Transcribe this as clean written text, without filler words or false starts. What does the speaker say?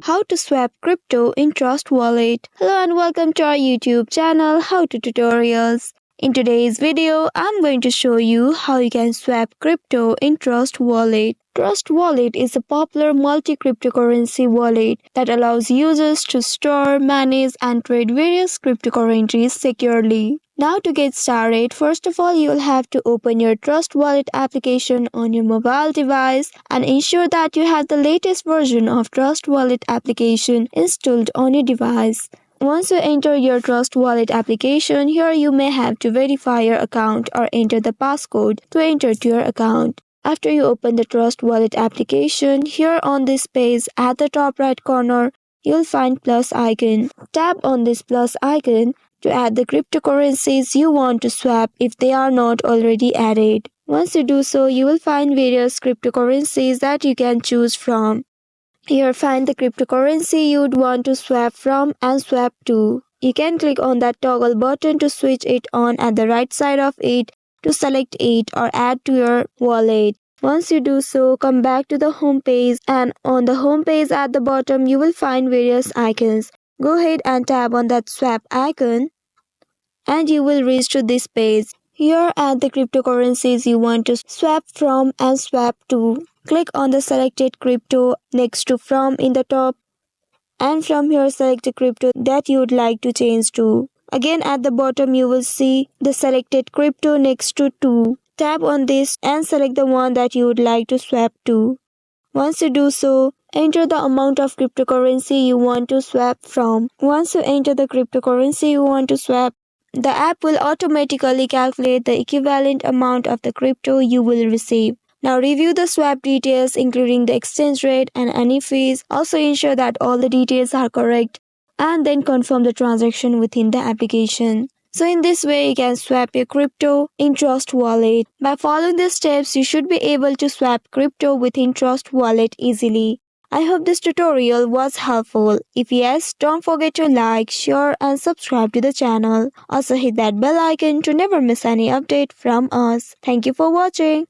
How to swap crypto in Trust Wallet. Hello and welcome to our YouTube channel How to Tutorials. In today's video, I'm going to show you how you can swap crypto in Trust Wallet. Trust Wallet is a popular multi-cryptocurrency wallet that allows users to store, manage, and trade various cryptocurrencies securely. Now to get started, first of all, you'll have to open your Trust Wallet application on your mobile device and ensure that you have the latest version of Trust Wallet application installed on your device. Once you enter your Trust Wallet application, here you may have to verify your account or enter the passcode to enter to your account. After you open the Trust Wallet application, here on this page at the top right corner, you'll find plus icon. Tap on this plus icon to add the cryptocurrencies you want to swap if they are not already added. Once you do so, you will find various cryptocurrencies that you can choose from. Here find the cryptocurrency you'd want to swap from and swap to. You can click on that toggle button to switch it on at the right side of it to select it or add to your wallet. Once you do so, come back to the home page, and on the home page at the bottom you will find various icons. Go ahead and tap on that swap icon and you will reach to this page. Here add the cryptocurrencies you want to swap from and swap to. Click on the selected crypto next to from in the top, and from here select the crypto that you would like to change to. Again at the bottom you will see the selected crypto next to. Tap on this and select the one that you would like to swap to. Once you do so, enter the amount of cryptocurrency you want to swap from. Once you enter the cryptocurrency you want to swap, the app will automatically calculate the equivalent amount of the crypto you will receive. Now review the swap details including the exchange rate and any fees. Also ensure that all the details are correct and then confirm the transaction within the application. So in this way you can swap your crypto in Trust Wallet. By following these steps, you should be able to swap crypto within Trust Wallet easily. I hope this tutorial was helpful. If yes, don't forget to like, share and subscribe to the channel. Also hit that bell icon to never miss any update from us. Thank you for watching.